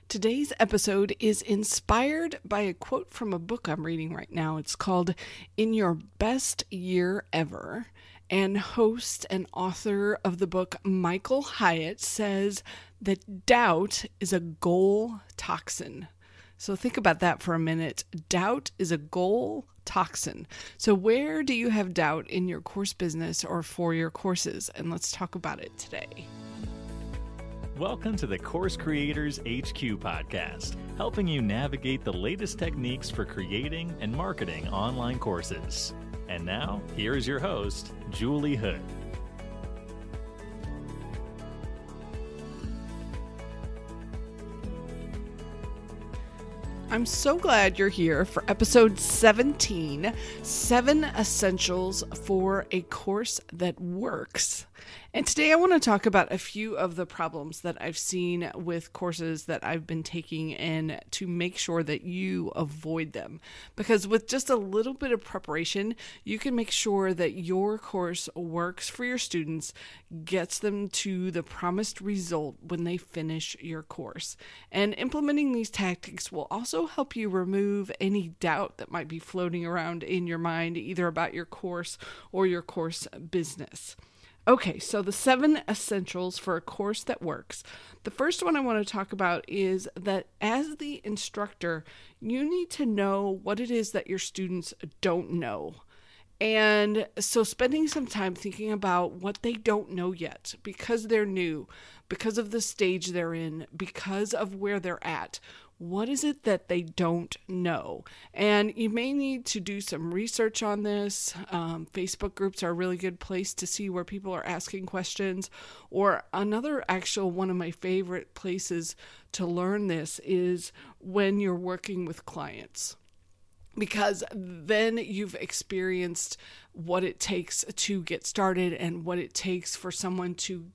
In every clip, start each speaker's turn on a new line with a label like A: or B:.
A: Today's episode is inspired by a quote from a book I'm reading right now. It's called In Your Best Year Ever. And host and author of the book, Michael Hyatt, says that doubt is a goal toxin. So think about that for a minute. Doubt is a goal toxin. So where do you have doubt in your course business or for your courses? And let's talk about it today.
B: Welcome to the Course Creators HQ podcast, helping you navigate the latest techniques for creating and marketing online courses. And now, here is your host, Julie Hood.
A: I'm so glad you're here for episode 17, 7 Essentials for a Course That Works. And today I want to talk about a few of the problems that I've seen with courses that I've been taking and to make sure that you avoid them. Because with just a little bit of preparation, you can make sure that your course works for your students, gets them to the promised result when they finish your course. And implementing these tactics will also help you remove any doubt that might be floating around in your mind, either about your course or your course business. Okay, so the 7 essentials for a course that works. The first one I want to talk about is that as the instructor, you need to know what it is that your students don't know. And so spending some time thinking about what they don't know yet, because they're new, because of the stage they're in, because of where they're at. What is it that they don't know? And you may need to do some research on this. Facebook groups are a really good place to see where people are asking questions. Or another actual one of my favorite places to learn this is when you're working with clients. Because then you've experienced what it takes to get started and what it takes for someone to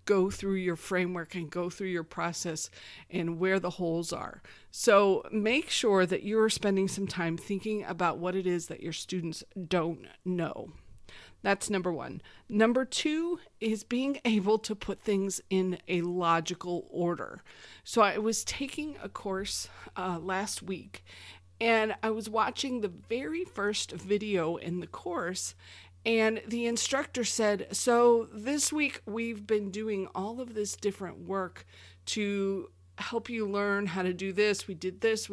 A: go through your framework and go through your process and where the holes are. So make sure that you're spending some time thinking about what it is that your students don't know. That's number one. Number two is being able to put things in a logical order. So I was taking a course last week, and I was watching the very first video in the course, and the instructor said, so this week we've been doing all of this different work to help you learn how to do this. We did this,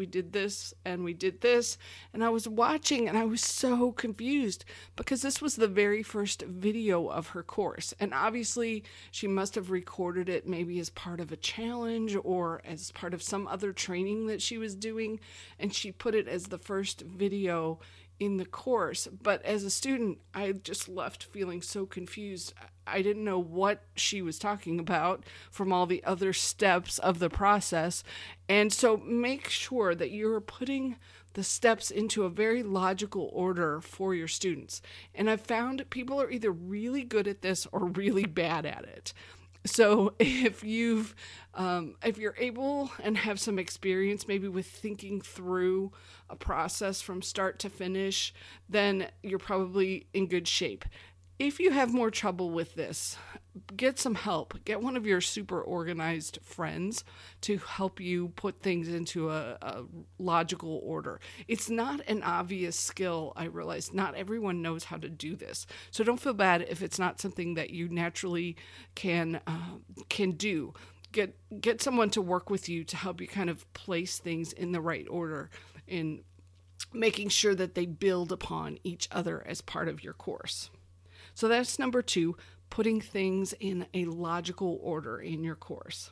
A: and we did this. And I was watching and I was so confused because this was the very first video of her course. And obviously she must have recorded it maybe as part of a challenge or as part of some other training that she was doing. And she put it as the first video in the course. But as a student, I just left feeling so confused. I didn't know what she was talking about from all the other steps of the process. And so make sure that you're putting the steps into a very logical order for your students. And I've found people are either really good at this or really bad at it. So if you're able and have some experience maybe with thinking through a process from start to finish, then you're probably in good shape. If you have more trouble with this, get some help. Get one of your super organized friends to help you put things into a logical order. It's not an obvious skill, I realize. Not everyone knows how to do this. So don't feel bad if it's not something that you naturally can do. Get someone to work with you to help you kind of place things in the right order in making sure that they build upon each other as part of your course. So that's number 2, putting things in a logical order in your course.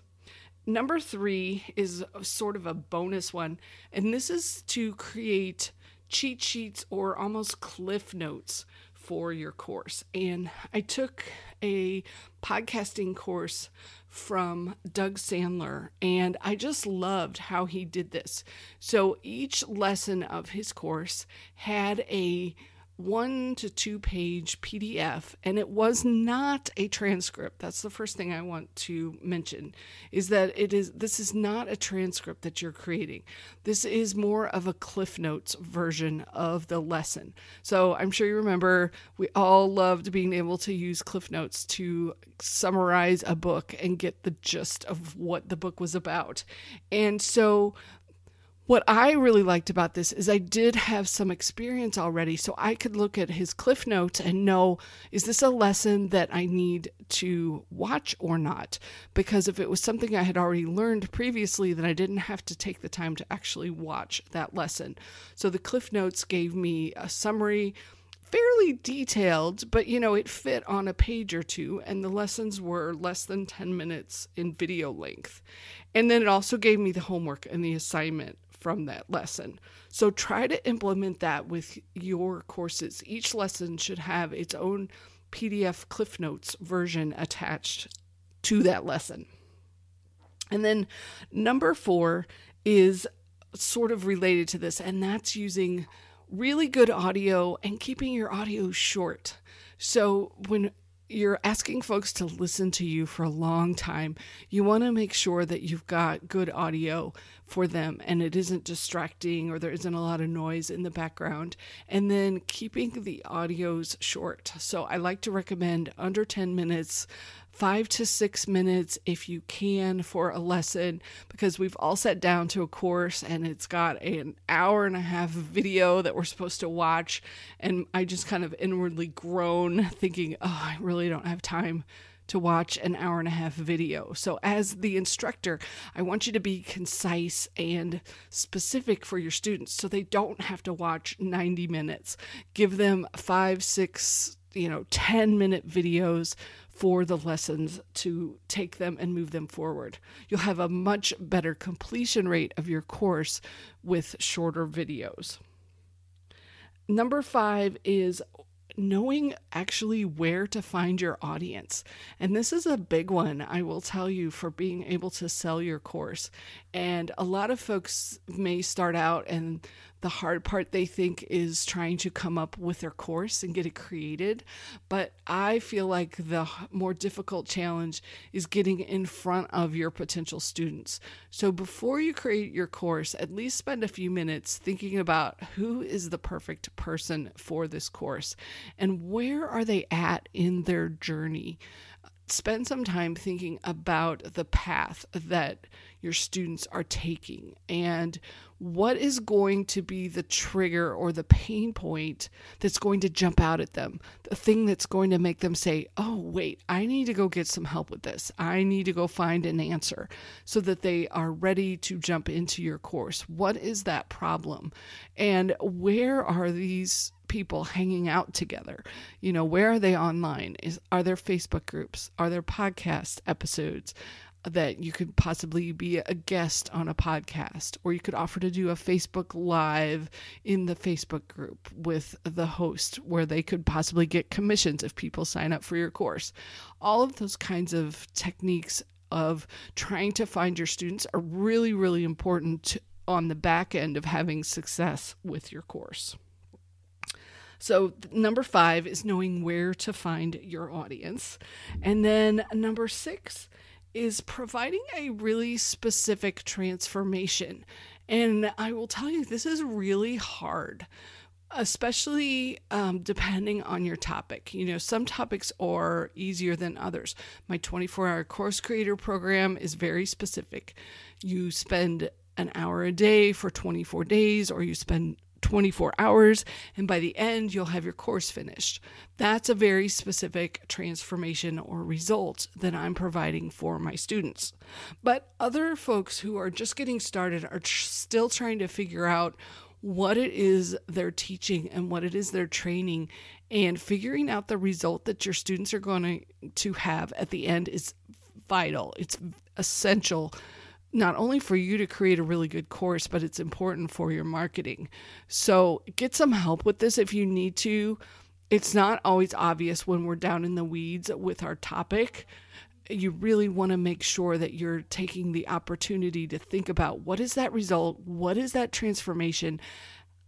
A: Number 3 is sort of a bonus one, and this is to create cheat sheets or almost cliff notes for your course. And I took a podcasting course from Doug Sandler, and I just loved how he did this. So each lesson of his course had a 1 to 2 page PDF, and it was not a transcript. That's the first thing I want to mention, is that this is not a transcript that you're creating. This is more of a Cliff Notes version of the lesson. So I'm sure you remember we all loved being able to use Cliff Notes to summarize a book and get the gist of what the book was about. And so what I really liked about this is I did have some experience already, so I could look at his Cliff Notes and know, is this a lesson that I need to watch or not? Because if it was something I had already learned previously, then I didn't have to take the time to actually watch that lesson. So the Cliff Notes gave me a summary, fairly detailed, but it fit on a page or two, and the lessons were less than 10 minutes in video length. And then it also gave me the homework and the assignment from that lesson. So try to implement that with your courses. Each lesson should have its own PDF Cliff Notes version attached to that lesson. And then number 4 is sort of related to this, and that's using really good audio and keeping your audio short. So when you're asking folks to listen to you for a long time, you want to make sure that you've got good audio for them and it isn't distracting or there isn't a lot of noise in the background. And then keeping the audios short. So I like to recommend under 10 minutes, 5 to 6 minutes if you can for a lesson, because we've all sat down to a course and it's got an hour and a half video that we're supposed to watch. And I just kind of inwardly groan thinking, I really don't have time to watch an hour and a half video. So as the instructor, I want you to be concise and specific for your students so they don't have to watch 90 minutes. Give them 5, 6, 10-minute videos for the lessons to take them and move them forward. You'll have a much better completion rate of your course with shorter videos. Number 5 is knowing actually where to find your audience. And this is a big one, I will tell you, for being able to sell your course. And a lot of folks may start out and the hard part they think is trying to come up with their course and get it created. But I feel like the more difficult challenge is getting in front of your potential students. So before you create your course, at least spend a few minutes thinking about who is the perfect person for this course and where are they at in their journey. Spend some time thinking about the path that your students are taking and what is going to be the trigger or the pain point that's going to jump out at them, the thing that's going to make them say, oh, wait, I need to go get some help with this. I need to go find an answer, so that they are ready to jump into your course. What is that problem? And where are these people hanging out together? Where are they online? Are there Facebook groups? Are there podcast episodes that you could possibly be a guest on a podcast? Or you could offer to do a Facebook Live in the Facebook group with the host where they could possibly get commissions if people sign up for your course. All of those kinds of techniques of trying to find your students are really, really important on the back end of having success with your course. So number 5 is knowing where to find your audience. And then number 6 is providing a really specific transformation. And I will tell you, this is really hard, especially depending on your topic. Some topics are easier than others. My 24-hour course creator program is very specific. You spend an hour a day for 24 days, or you spend 24 hours, and by the end, you'll have your course finished. That's a very specific transformation or result that I'm providing for my students. But other folks who are just getting started are still trying to figure out what it is they're teaching and what it is they're training, and figuring out the result that your students are going to have at the end is vital. It's essential, not only for you to create a really good course, but it's important for your marketing. So get some help with this if you need to. It's not always obvious when we're down in the weeds with our topic. You really want to make sure that you're taking the opportunity to think about, what is that result? What is that transformation?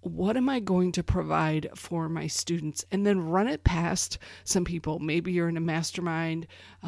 A: what am I going to provide for my students? And then run it past some people. Maybe you're in a mastermind,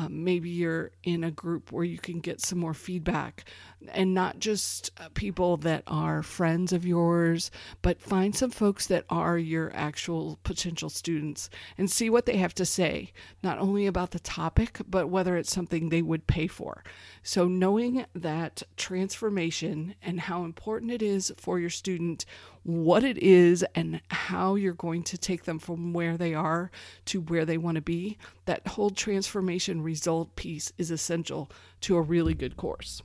A: maybe you're in a group where you can get some more feedback, and not just people that are friends of yours, but find some folks that are your actual potential students and see what they have to say, not only about the topic, but whether it's something they would pay for. So knowing that transformation and how important it is for your student, what it is and how you're going to take them from where they are to where they want to be, that whole transformation result piece is essential to a really good course.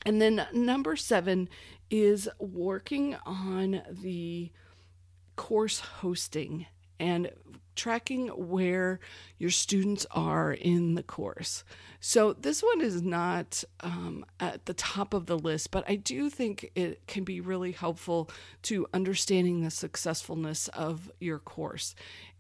A: And then number 7 is working on the course hosting and tracking where your students are in the course. So this one is not at the top of the list, but I do think it can be really helpful to understanding the successfulness of your course.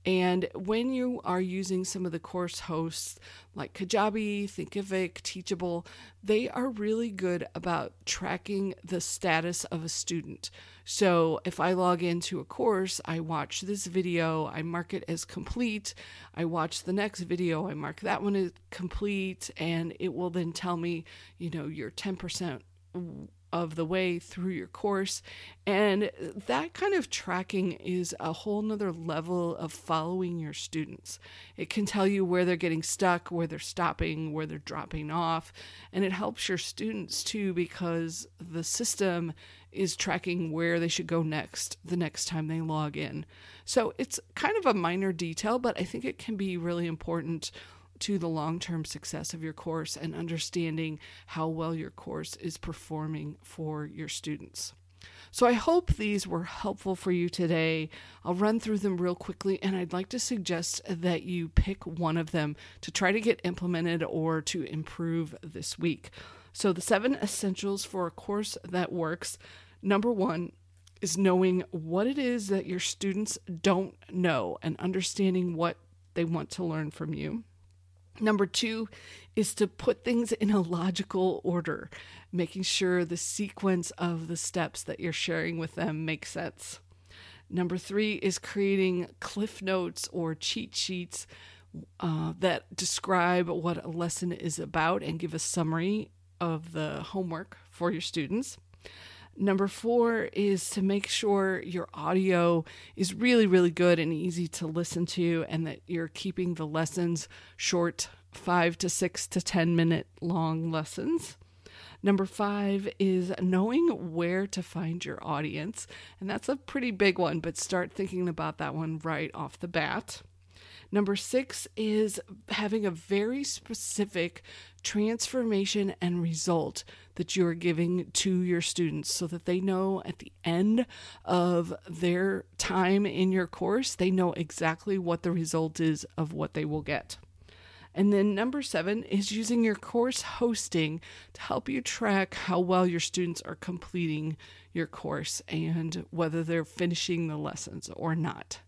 A: And when you are using some of the course hosts like Kajabi, Thinkific, Teachable, they are really good about tracking the status of a student. So if I log into a course, I watch this video, I mark it as complete. I watch the next video, I mark that one as complete, and it will then tell me, you're 10% of the way through your course. And that kind of tracking is a whole nother level of following your students. It can tell you where they're getting stuck, where they're stopping, where they're dropping off. And it helps your students too, because the system is tracking where they should go next, the next time they log in. So it's kind of a minor detail, but I think it can be really important to the long-term success of your course and understanding how well your course is performing for your students. So I hope these were helpful for you today. I'll run through them real quickly, and I'd like to suggest that you pick one of them to try to get implemented or to improve this week. So the 7 essentials for a course that works. Number 1 is knowing what it is that your students don't know and understanding what they want to learn from you. Number 2 is to put things in a logical order, making sure the sequence of the steps that you're sharing with them makes sense. Number 3 is creating cliff notes or cheat sheets that describe what a lesson is about and give a summary of the homework for your students. Number 4 is to make sure your audio is really, really good and easy to listen to, and that you're keeping the lessons short, 5 to 6 to 10 minute long lessons. Number 5 is knowing where to find your audience. And that's a pretty big one, but start thinking about that one right off the bat. Number 6 is having a very specific transformation and result that you're giving to your students so that they know at the end of their time in your course, they know exactly what the result is of what they will get. And then number 7 is using your course hosting to help you track how well your students are completing your course and whether they're finishing the lessons or not.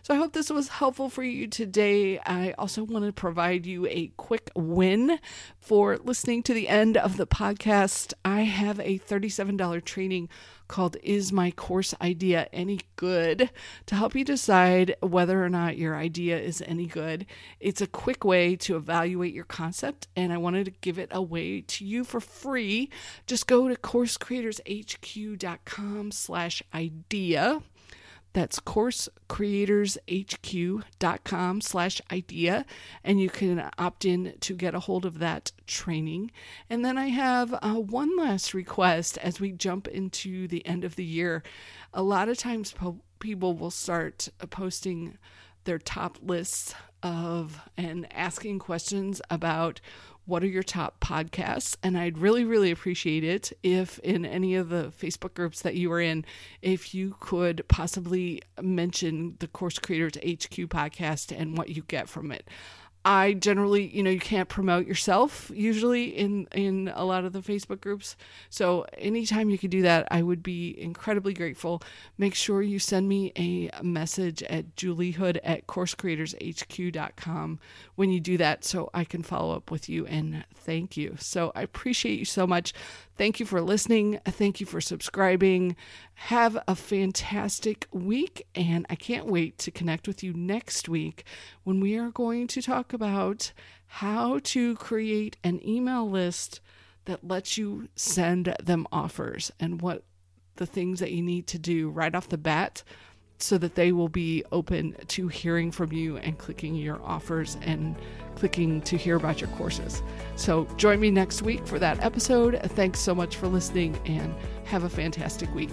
A: So I hope this was helpful for you today. I also want to provide you a quick win for listening to the end of the podcast. I have a $37 training called Is My Course Idea Any Good? To help you decide whether or not your idea is any good. It's a quick way to evaluate your concept, and I wanted to give it away to you for free. Just go to coursecreatorshq.com/idea. That's coursecreatorshq.com/idea, and you can opt in to get a hold of that training. And then I have one last request as we jump into the end of the year. A lot of times people will start posting their top lists of and asking questions about what are your top podcasts? And I'd really, really appreciate it if in any of the Facebook groups that you are in, if you could possibly mention the Course Creators HQ podcast and what you get from it. I generally, you can't promote yourself usually in a lot of the Facebook groups. So anytime you could do that, I would be incredibly grateful. Make sure you send me a message at juliehood@coursecreatorshq.com when you do that so I can follow up with you and thank you. So I appreciate you so much. Thank you for listening. Thank you for subscribing. Have a fantastic week, and I can't wait to connect with you next week when we are going to talk about how to create an email list that lets you send them offers and what the things that you need to do right off the bat so that they will be open to hearing from you and clicking your offers and clicking to hear about your courses. So join me next week for that episode. Thanks so much for listening and have a fantastic week.